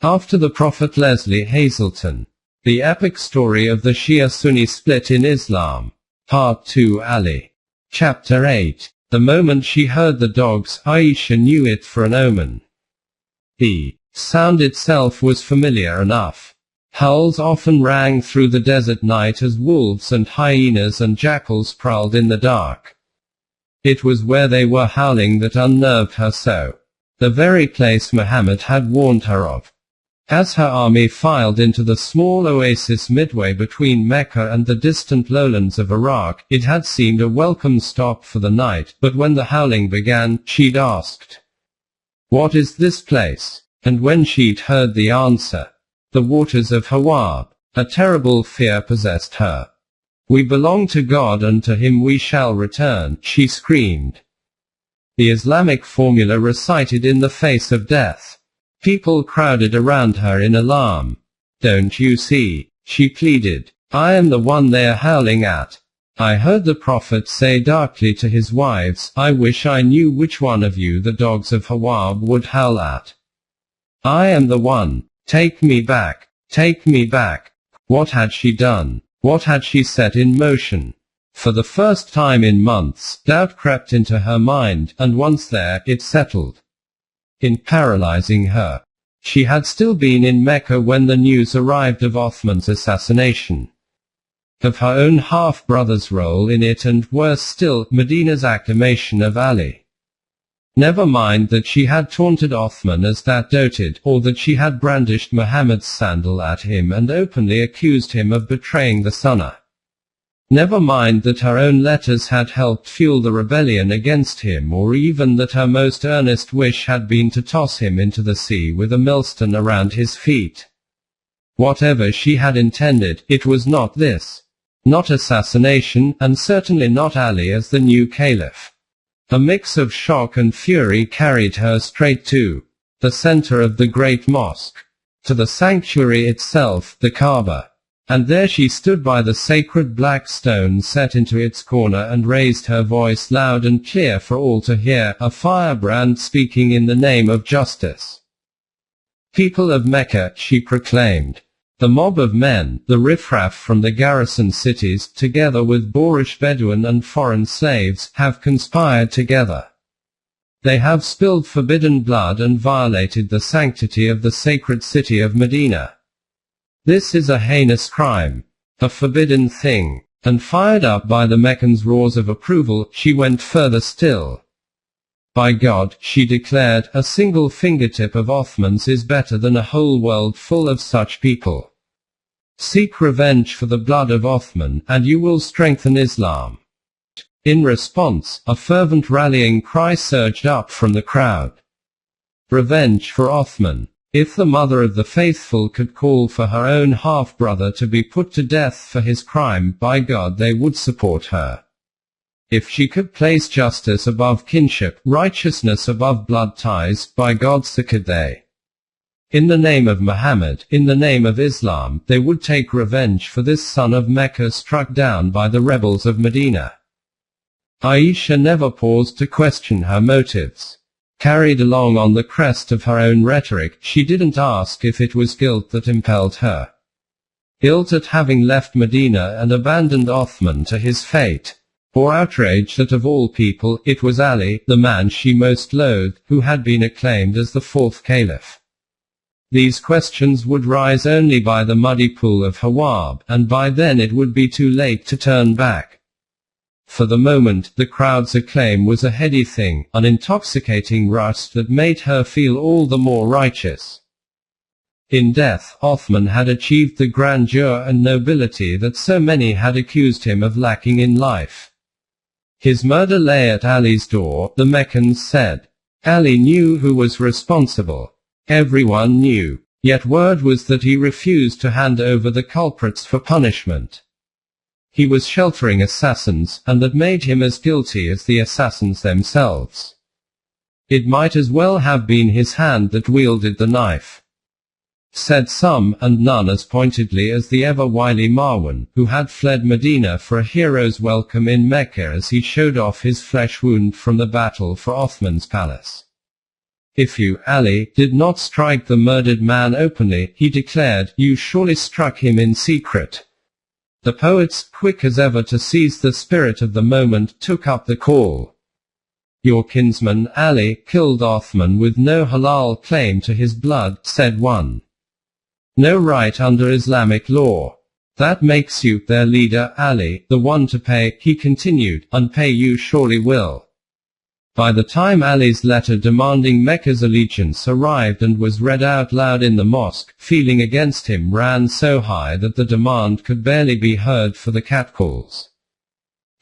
After the Prophet Lesley Hazleton. The epic story of the Shia-Sunni split in Islam. Part 2 Ali. Chapter 8. The moment she heard the dogs, Aisha knew it for an omen. The sound itself was familiar enough. Howls often rang through the desert night as wolves and hyenas and jackals prowled in the dark. It was where they were howling that unnerved her so. The very place Muhammad had warned her of. As her army filed into the small oasis midway between Mecca and the distant lowlands of Iraq, it had seemed a welcome stop for the night, but when the howling began, she'd asked, "What is this place?" And when she'd heard the answer, "The waters of Hawab," a terrible fear possessed her. "We belong to God and to Him we shall return," she screamed. The Islamic formula recited in the face of death. People crowded around her in alarm. "Don't you see?" she pleaded. "I am the one they're howling at." I heard the Prophet say darkly to his wives, "I wish I knew which one of you the dogs of Hawab would howl at. I am the one. Take me back. Take me back." What had she done? What had she set in motion? For the first time in months, doubt crept into her mind, and once there, it settled in paralyzing her. She had still been in Mecca when the news arrived of Othman's assassination, of her own half-brother's role in it, and worse still, Medina's acclamation of Ali. Never mind that she had taunted Othman as that doted, or that she had brandished Muhammad's sandal at him and openly accused him of betraying the Sunnah. Never mind that her own letters had helped fuel the rebellion against him, or even that her most earnest wish had been to toss him into the sea with a millstone around his feet. Whatever she had intended, it was not this. Not assassination, and certainly not Ali as the new caliph. A mix of shock and fury carried her straight to the center of the great mosque, to the sanctuary itself, the Kaaba. And there she stood by the sacred black stone set into its corner and raised her voice loud and clear for all to hear, a firebrand speaking in the name of justice. "People of Mecca," she proclaimed. "The mob of men, the riffraff from the garrison cities, together with boorish Bedouin and foreign slaves, have conspired together. They have spilled forbidden blood and violated the sanctity of the sacred city of Medina. This is a heinous crime, a forbidden thing." And fired up by the Meccans' roars of approval, she went further still. "By God," she declared, "a single fingertip of Othman's is better than a whole world full of such people. Seek revenge for the blood of Othman, and you will strengthen Islam." In response, a fervent rallying cry surged up from the crowd. Revenge for Othman. If the mother of the faithful could call for her own half-brother to be put to death for his crime, by God they would support her. If she could place justice above kinship, righteousness above blood ties, by God so could they. In the name of Muhammad, in the name of Islam, they would take revenge for this son of Mecca struck down by the rebels of Medina. Aisha never paused to question her motives. Carried along on the crest of her own rhetoric, she didn't ask if it was guilt that impelled her. Guilt at having left Medina and abandoned Othman to his fate. Or outrage that of all people, it was Ali, the man she most loathed, who had been acclaimed as the fourth caliph. These questions would rise only by the muddy pool of Hawab, and by then it would be too late to turn back. For the moment, the crowd's acclaim was a heady thing, an intoxicating rush that made her feel all the more righteous. In death, Othman had achieved the grandeur and nobility that so many had accused him of lacking in life. His murder lay at Ali's door, the Meccans said. Ali knew who was responsible. Everyone knew. Yet word was that he refused to hand over the culprits for punishment. He was sheltering assassins, and that made him as guilty as the assassins themselves. It might as well have been his hand that wielded the knife, said some, and none as pointedly as the ever-wily Marwan, who had fled Medina for a hero's welcome in Mecca as he showed off his flesh wound from the battle for Othman's palace. If you, Ali, did not strike the murdered man openly, he declared, you surely struck him in secret. The poets, quick as ever to seize the spirit of the moment, took up the call. Your kinsman, Ali, killed Othman with no halal claim to his blood, said one. No right under Islamic law. That makes you their leader, Ali, the one to pay, he continued, and pay you surely will. By the time Ali's letter demanding Mecca's allegiance arrived and was read out loud in the mosque, feeling against him ran so high that the demand could barely be heard for the catcalls.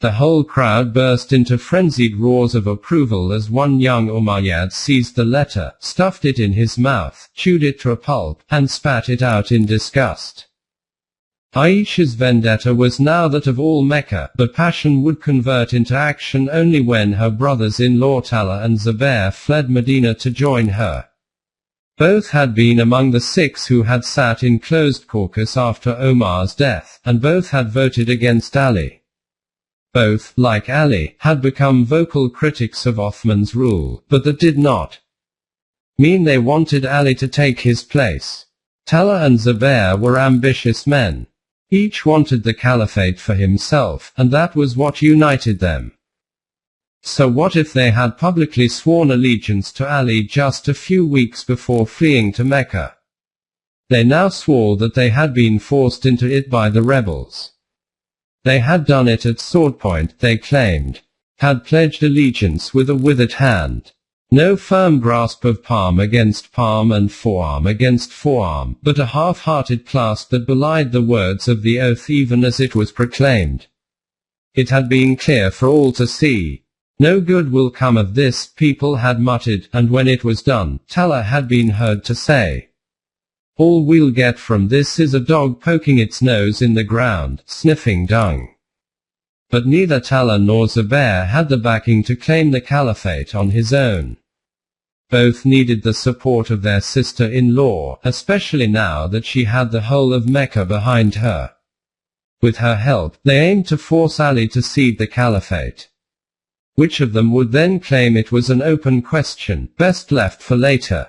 The whole crowd burst into frenzied roars of approval as one young Umayyad seized the letter, stuffed it in his mouth, chewed it to a pulp, and spat it out in disgust. Aisha's vendetta was now that of all Mecca, but passion would convert into action only when her brothers-in-law Talha and Zubair fled Medina to join her. Both had been among the 6 who had sat in closed caucus after Omar's death, and both had voted against Ali. Both, like Ali, had become vocal critics of Othman's rule, but that did not mean they wanted Ali to take his place. Talha and Zubair were ambitious men. Each wanted the caliphate for himself, and that was what united them. So what if they had publicly sworn allegiance to Ali just a few weeks before fleeing to Mecca? They now swore that they had been forced into it by the rebels. They had done it at swordpoint, they claimed. Had pledged allegiance with a withered hand. No firm grasp of palm against palm and forearm against forearm, but a half-hearted clasp that belied the words of the oath even as it was proclaimed. It had been clear for all to see. No good will come of this, people had muttered, and when it was done, Talha had been heard to say, all we'll get from this is a dog poking its nose in the ground, sniffing dung. But neither Talha nor Zubair had the backing to claim the caliphate on his own. Both needed the support of their sister-in-law, especially now that she had the whole of Mecca behind her. With her help, they aimed to force Ali to cede the caliphate. Which of them would then claim it was an open question, best left for later.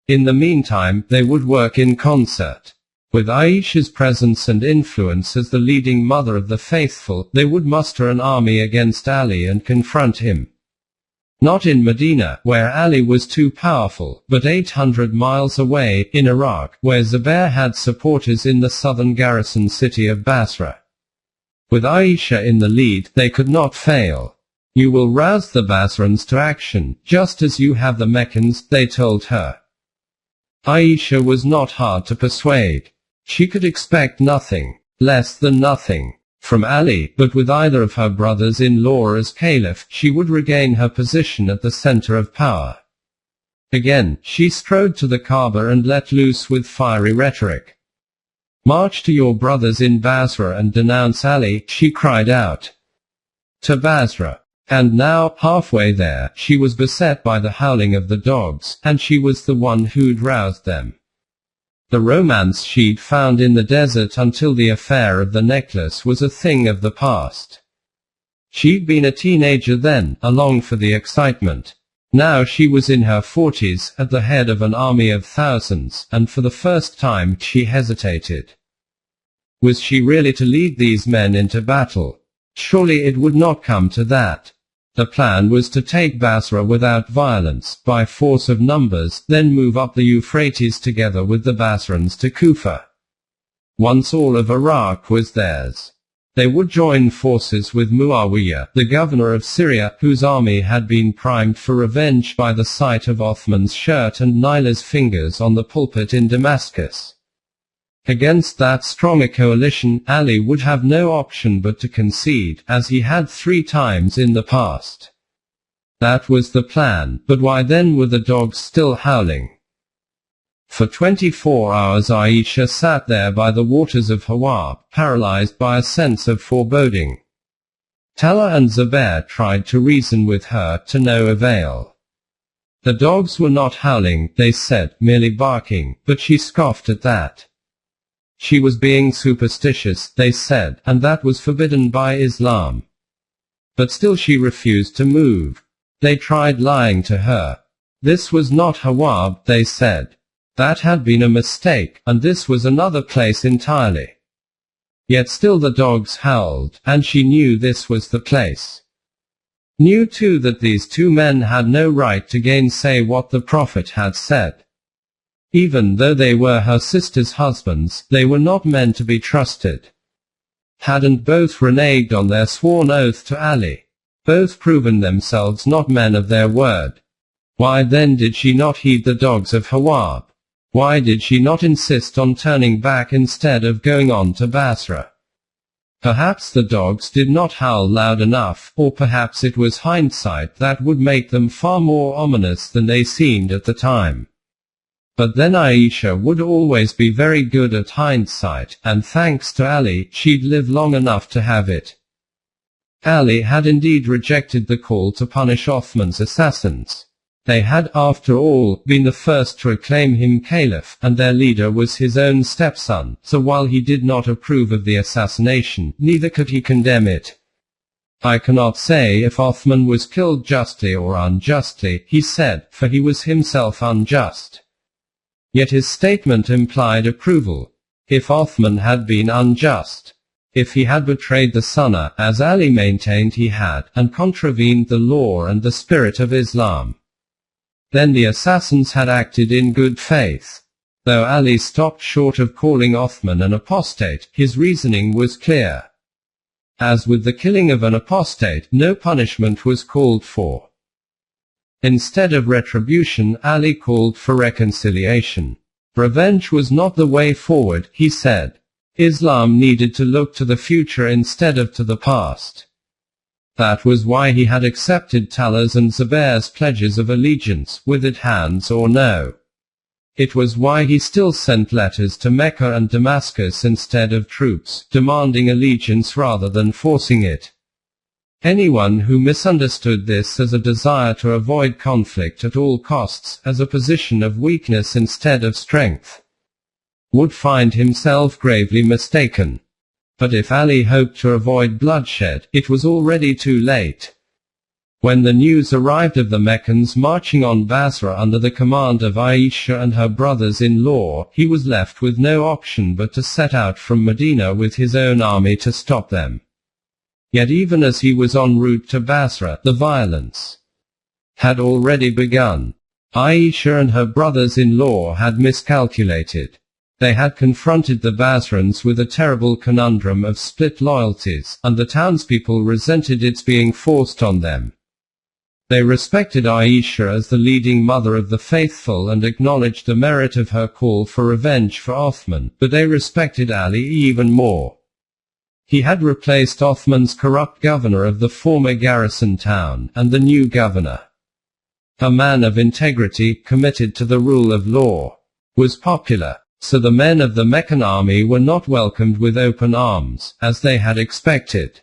In the meantime, they would work in concert. With Aisha's presence and influence as the leading mother of the faithful, they would muster an army against Ali and confront him. Not in Medina, where Ali was too powerful, but 800 miles away, in Iraq, where Zubair had supporters in the southern garrison city of Basra. With Aisha in the lead, they could not fail. You will rouse the Basrans to action, just as you have the Meccans, they told her. Aisha was not hard to persuade. She could expect nothing, less than nothing, from Ali, but with either of her brothers-in-law as caliph, she would regain her position at the center of power. Again, she strode to the Kaaba and let loose with fiery rhetoric. March to your brothers in Basra and denounce Ali, she cried out. To Basra. And now, halfway there, she was beset by the howling of the dogs, and she was the one who'd roused them. The romance she'd found in the desert until the affair of the necklace was a thing of the past. She'd been a teenager then, along for the excitement. Now she was in her 40s, at the head of an army of thousands, and for the first time, she hesitated. Was she really to lead these men into battle? Surely it would not come to that. The plan was to take Basra without violence, by force of numbers, then move up the Euphrates together with the Basrans to Kufa. Once all of Iraq was theirs, they would join forces with Muawiyah, the governor of Syria, whose army had been primed for revenge by the sight of Othman's shirt and Naila's fingers on the pulpit in Damascus. Against that stronger coalition, Ali would have no option but to concede, as he had 3 times in the past. That was the plan, but why then were the dogs still howling? For 24 hours Aisha sat there by the waters of Hawa, paralyzed by a sense of foreboding. Talha and Zubair tried to reason with her, to no avail. The dogs were not howling, they said, merely barking, but she scoffed at that. She was being superstitious, they said, and that was forbidden by Islam. But still she refused to move. They tried lying to her. This was not Hawab, they said. That had been a mistake, and this was another place entirely. Yet still the dogs howled, and she knew this was the place. Knew too that these two men had no right to gainsay what the prophet had said. Even though they were her sister's husbands, they were not men to be trusted. Hadn't both reneged on their sworn oath to Ali? Both proven themselves not men of their word? Why then did she not heed the dogs of Hawab? Why did she not insist on turning back instead of going on to Basra? Perhaps the dogs did not howl loud enough, or perhaps it was hindsight that would make them far more ominous than they seemed at the time. But then Aisha would always be very good at hindsight, and thanks to Ali, she'd live long enough to have it. Ali had indeed rejected the call to punish Othman's assassins. They had, after all, been the first to acclaim him caliph, and their leader was his own stepson, so while he did not approve of the assassination, neither could he condemn it. I cannot say if Othman was killed justly or unjustly, he said, for he was himself unjust. Yet his statement implied approval. If Othman had been unjust, if he had betrayed the Sunnah, as Ali maintained he had, and contravened the law and the spirit of Islam, then the assassins had acted in good faith. Though Ali stopped short of calling Othman an apostate, his reasoning was clear. As with the killing of an apostate, no punishment was called for. Instead of retribution, Ali called for reconciliation. Revenge was not the way forward, he said. Islam needed to look to the future instead of to the past. That was why he had accepted Talha's and Zubair's pledges of allegiance, with it hands or no. It was why he still sent letters to Mecca and Damascus instead of troops, demanding allegiance rather than forcing it. Anyone who misunderstood this as a desire to avoid conflict at all costs, as a position of weakness instead of strength, would find himself gravely mistaken. But if Ali hoped to avoid bloodshed, it was already too late. When the news arrived of the Meccans marching on Basra under the command of Aisha and her brothers-in-law, he was left with no option but to set out from Medina with his own army to stop them. Yet even as he was en route to Basra, the violence had already begun. Aisha and her brothers-in-law had miscalculated. They had confronted the Basrans with a terrible conundrum of split loyalties, and the townspeople resented its being forced on them. They respected Aisha as the leading mother of the faithful and acknowledged the merit of her call for revenge for Othman, but they respected Ali even more. He had replaced Othman's corrupt governor of the former garrison town, and the new governor, a man of integrity, committed to the rule of law, was popular. So the men of the Meccan army were not welcomed with open arms, as they had expected.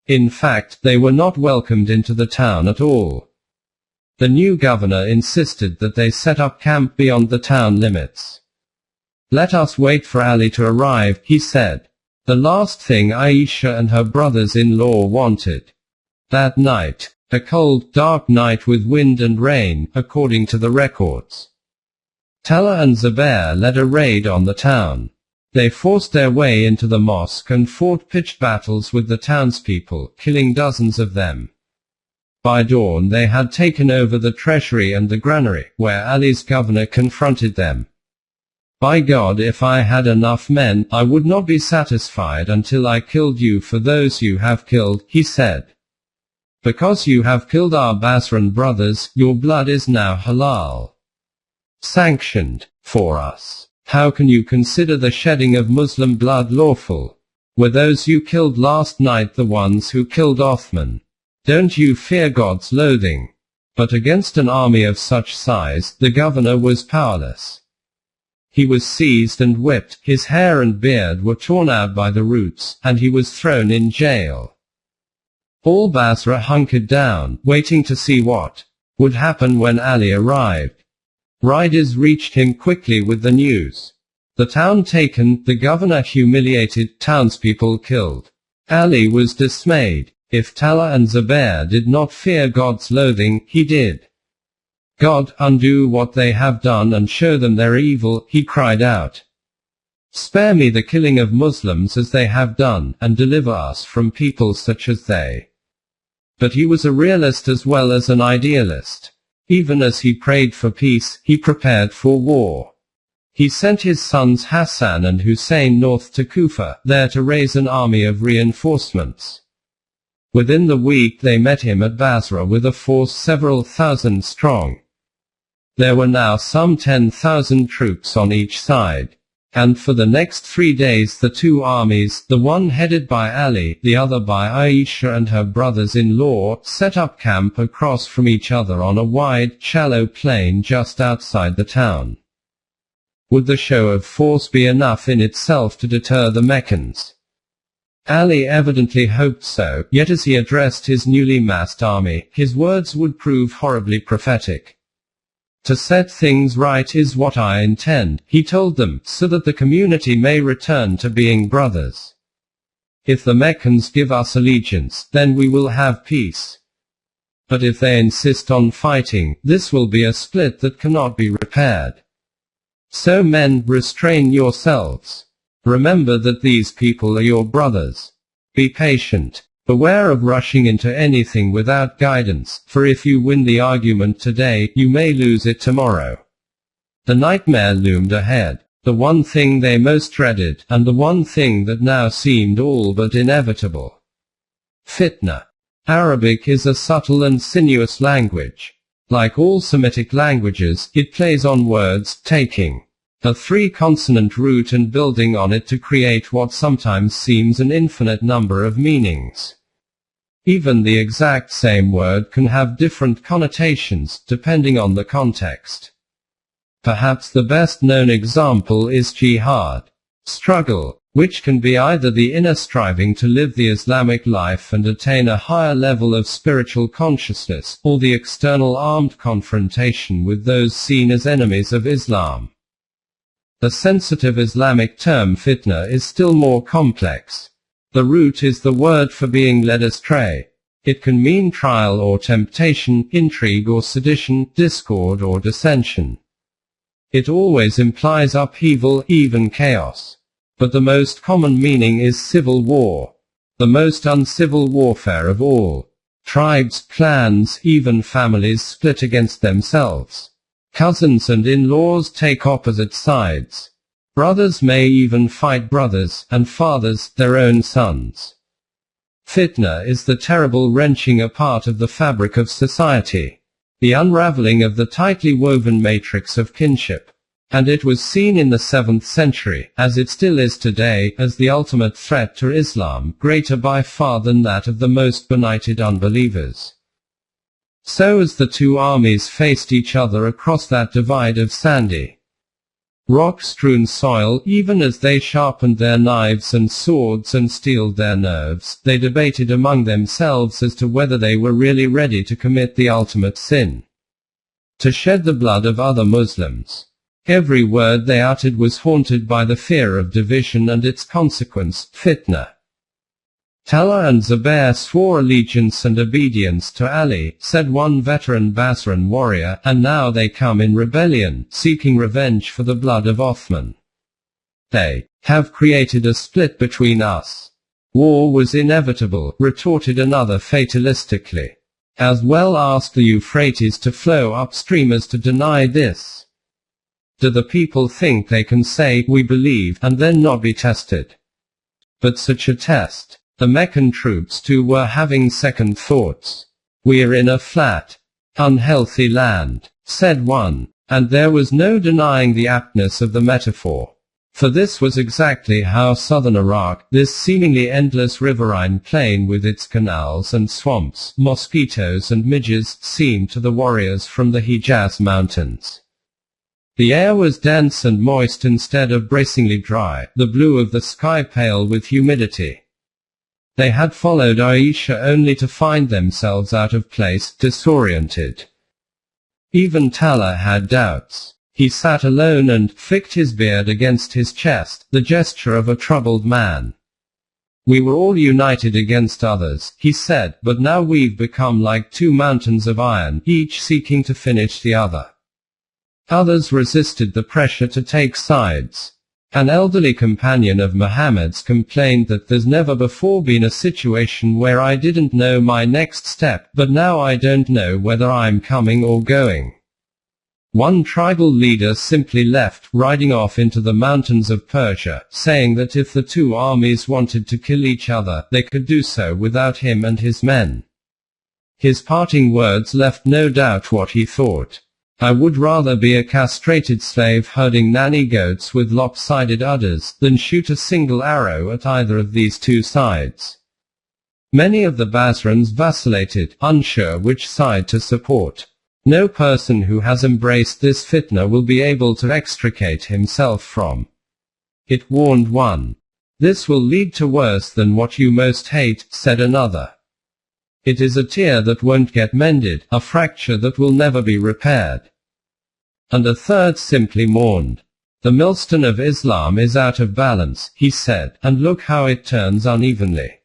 In fact, they were not welcomed into the town at all. The new governor insisted that they set up camp beyond the town limits. Let us wait for Ali to arrive, he said. The last thing Aisha and her brothers-in-law wanted. That night, a cold, dark night with wind and rain, according to the records, Talha and Zubair led a raid on the town. They forced their way into the mosque and fought pitched battles with the townspeople, killing dozens of them. By dawn they had taken over the treasury and the granary, where Ali's governor confronted them. By God, if I had enough men, I would not be satisfied until I killed you for those you have killed, he said. Because you have killed our Basran brothers, your blood is now halal, sanctioned for us. How can you consider the shedding of Muslim blood lawful? Were those you killed last night the ones who killed Othman? Don't you fear God's loathing? But against an army of such size, the governor was powerless. He was seized and whipped, his hair and beard were torn out by the roots, and he was thrown in jail. All Basra hunkered down, waiting to see what would happen when Ali arrived. Riders reached him quickly with the news. The town taken, the governor humiliated, townspeople killed. Ali was dismayed. If Talha and Zubair did not fear God's loathing, he did. God, undo what they have done and show them their evil, he cried out. Spare me the killing of Muslims as they have done, and deliver us from people such as they. But he was a realist as well as an idealist. Even as he prayed for peace, he prepared for war. He sent his sons Hassan and Hussein north to Kufa, there to raise an army of reinforcements. Within the week they met him at Basra with a force several thousand strong. There were now some 10,000 troops on each side. And for the next 3 days the two armies, the one headed by Ali, the other by Aisha and her brothers-in-law, set up camp across from each other on a wide, shallow plain just outside the town. Would the show of force be enough in itself to deter the Meccans? Ali evidently hoped so, yet as he addressed his newly massed army, his words would prove horribly prophetic. To set things right is what I intend, he told them, so that the community may return to being brothers. If the Meccans give us allegiance, then we will have peace. But if they insist on fighting, this will be a split that cannot be repaired. So men, restrain yourselves. Remember that these people are your brothers. Be patient. Beware of rushing into anything without guidance, for if you win the argument today, you may lose it tomorrow. The nightmare loomed ahead, the one thing they most dreaded, and the one thing that now seemed all but inevitable. Fitna. Arabic is a subtle and sinuous language. Like all Semitic languages, it plays on words, taking a 3-consonant root and building on it to create what sometimes seems an infinite number of meanings. Even the exact same word can have different connotations, depending on the context. Perhaps the best-known example is jihad, struggle, which can be either the inner striving to live the Islamic life and attain a higher level of spiritual consciousness, or the external armed confrontation with those seen as enemies of Islam. The sensitive Islamic term fitna is still more complex. The root is the word for being led astray. It can mean trial or temptation, intrigue or sedition, discord or dissension. It always implies upheaval, even chaos. But the most common meaning is civil war. The most uncivil warfare of all. Tribes, clans, even families split against themselves. Cousins and in-laws take opposite sides. Brothers may even fight brothers, and fathers, their own sons. Fitna is the terrible wrenching apart of the fabric of society. The unraveling of the tightly woven matrix of kinship. And it was seen in the 7th century, as it still is today, as the ultimate threat to Islam, greater by far than that of the most benighted unbelievers. So as the two armies faced each other across that divide of sandy, rock-strewn soil, even as they sharpened their knives and swords and steeled their nerves, they debated among themselves as to whether they were really ready to commit the ultimate sin. To shed the blood of other Muslims. Every word they uttered was haunted by the fear of division and its consequence, fitna. Talha and Zubair swore allegiance and obedience to Ali, said one veteran Basran warrior, and now they come in rebellion, seeking revenge for the blood of Othman. They have created a split between us. War was inevitable, retorted another fatalistically. As well ask the Euphrates to flow upstream as to deny this. Do the people think they can say, we believe, and then not be tested? But such a test. The Meccan troops too were having second thoughts. We're in a flat, unhealthy land, said one, and there was no denying the aptness of the metaphor. For this was exactly how southern Iraq, this seemingly endless riverine plain with its canals and swamps, mosquitoes and midges, seemed to the warriors from the Hijaz mountains. The air was dense and moist instead of bracingly dry, the blue of the sky pale with humidity. They had followed Aisha only to find themselves out of place, disoriented. Even Talha had doubts. He sat alone and flicked his beard against his chest, the gesture of a troubled man. We were all united against others, he said, but now we've become like two mountains of iron, each seeking to finish the other. Others resisted the pressure to take sides. An elderly companion of Muhammad's complained that there's never before been a situation where I didn't know my next step, but now I don't know whether I'm coming or going. One tribal leader simply left, riding off into the mountains of Persia, saying that if the two armies wanted to kill each other, they could do so without him and his men. His parting words left no doubt what he thought. I would rather be a castrated slave herding nanny goats with lopsided udders, than shoot a single arrow at either of these two sides. Many of the Basrans vacillated, unsure which side to support. No person who has embraced this fitna will be able to extricate himself from it, warned one. This will lead to worse than what you most hate, said another. It is a tear that won't get mended, a fracture that will never be repaired. And a third simply mourned. The millstone of Islam is out of balance, he said, and look how it turns unevenly.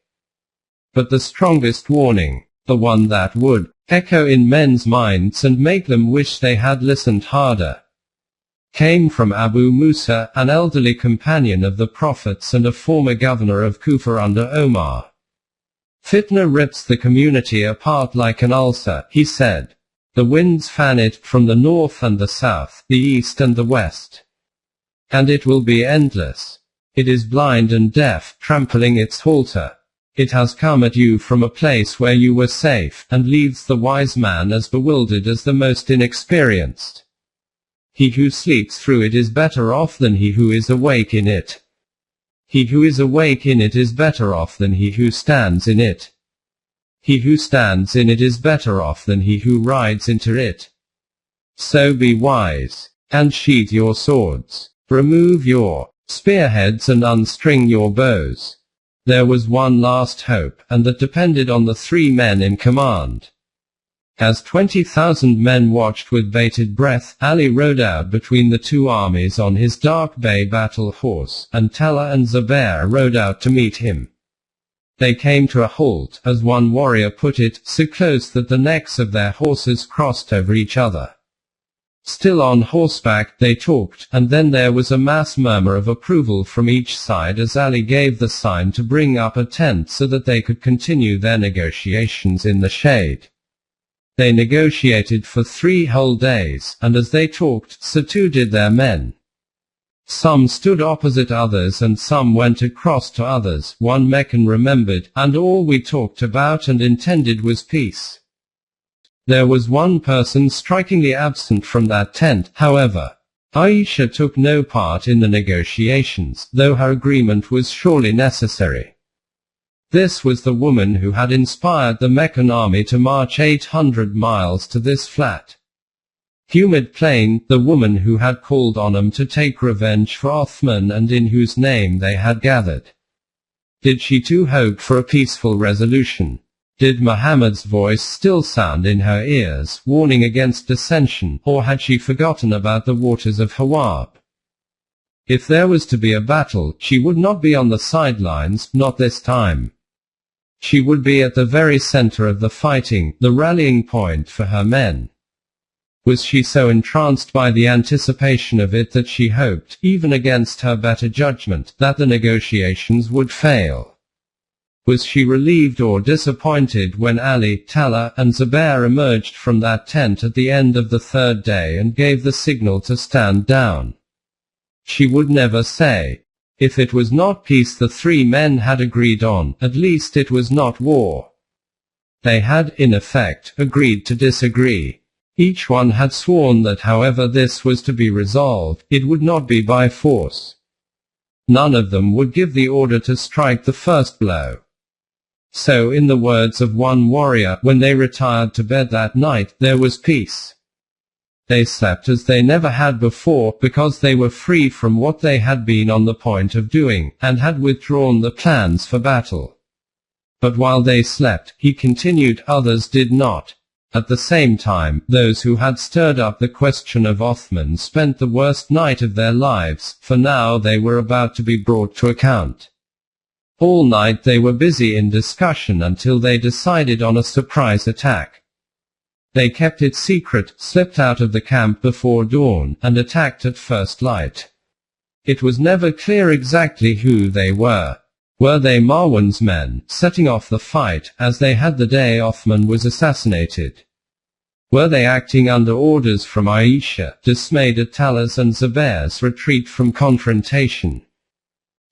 But the strongest warning, the one that would echo in men's minds and make them wish they had listened harder, came from Abu Musa, an elderly companion of the prophets and a former governor of Kufa under Omar. Fitna rips the community apart like an ulcer, he said. The winds fan it from the north and the south, the east and the west. And it will be endless. It is blind and deaf, trampling its halter. It has come at you from a place where you were safe, and leaves the wise man as bewildered as the most inexperienced. He who sleeps through it is better off than he who is awake in it. He who is awake in it is better off than he who stands in it. He who stands in it is better off than he who rides into it. So be wise, and sheathe your swords. Remove your spearheads and unstring your bows. There was one last hope, and that depended on the 3 men in command. As 20,000 men watched with bated breath, Ali rode out between the two armies on his dark bay battle horse, and Talha and Zubair rode out to meet him. They came to a halt, as one warrior put it, so close that the necks of their horses crossed over each other. Still on horseback, they talked, and then there was a mass murmur of approval from each side as Ali gave the sign to bring up a tent so that they could continue their negotiations in the shade. They negotiated for 3 whole days, and as they talked, so too did their men. Some stood opposite others and some went across to others, one Meccan remembered, and all we talked about and intended was peace. There was one person strikingly absent from that tent, however. Aisha took no part in the negotiations, though her agreement was surely necessary. This was the woman who had inspired the Meccan army to march 800 miles to this flat, humid plain, the woman who had called on them to take revenge for Othman and in whose name they had gathered. Did she too hope for a peaceful resolution? Did Muhammad's voice still sound in her ears, warning against dissension, or had she forgotten about the waters of Hawab? If there was to be a battle, she would not be on the sidelines, not this time. She would be at the very center of the fighting, the rallying point for her men. Was she so entranced by the anticipation of it that she hoped, even against her better judgment, that the negotiations would fail? Was she relieved or disappointed when Ali, Talha, and Zubair emerged from that tent at the end of the 3rd day and gave the signal to stand down? She would never say. If it was not peace the 3 men had agreed on, at least it was not war. They had, in effect, agreed to disagree. Each one had sworn that however this was to be resolved, it would not be by force. None of them would give the order to strike the first blow. So in the words of one warrior, when they retired to bed that night, there was peace. They slept as they never had before, because they were free from what they had been on the point of doing, and had withdrawn the plans for battle. But while they slept, he continued, others did not. At the same time, those who had stirred up the question of Othman spent the worst night of their lives, for now they were about to be brought to account. All night they were busy in discussion until they decided on a surprise attack. They kept it secret, slipped out of the camp before dawn, and attacked at first light. It was never clear exactly who they were. Were they Marwan's men, setting off the fight, as they had the day Othman was assassinated? Were they acting under orders from Aisha, dismayed at Talha's and Zubair's retreat from confrontation?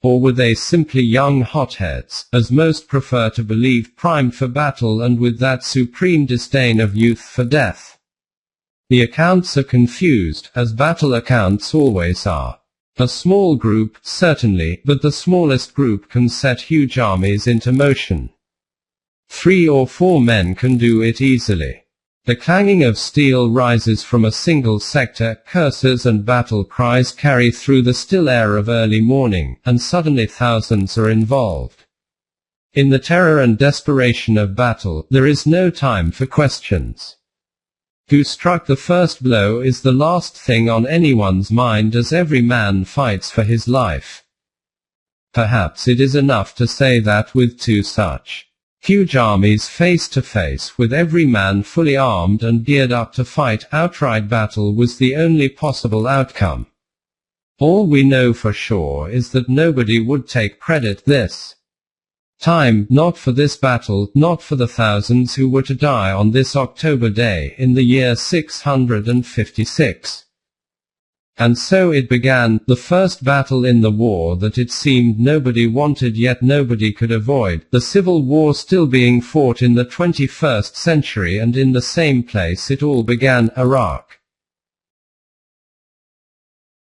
Or were they simply young hotheads, as most prefer to believe, primed for battle and with that supreme disdain of youth for death? The accounts are confused, as battle accounts always are. A small group, certainly, but the smallest group can set huge armies into motion. 3 or 4 men can do it easily. The clanging of steel rises from a single sector, curses and battle cries carry through the still air of early morning, and suddenly thousands are involved. In the terror and desperation of battle, there is no time for questions. Who struck the first blow is the last thing on anyone's mind, as every man fights for his life. Perhaps it is enough to say that with 2 such huge armies face to face, with every man fully armed and geared up to fight, outright battle was the only possible outcome. All we know for sure is that nobody would take credit this time, not for this battle, not for the thousands who were to die on this October day in the year 656. And so it began, the first battle in the war that it seemed nobody wanted yet nobody could avoid, the civil war still being fought in the 21st century, and in the same place it all began, Iraq.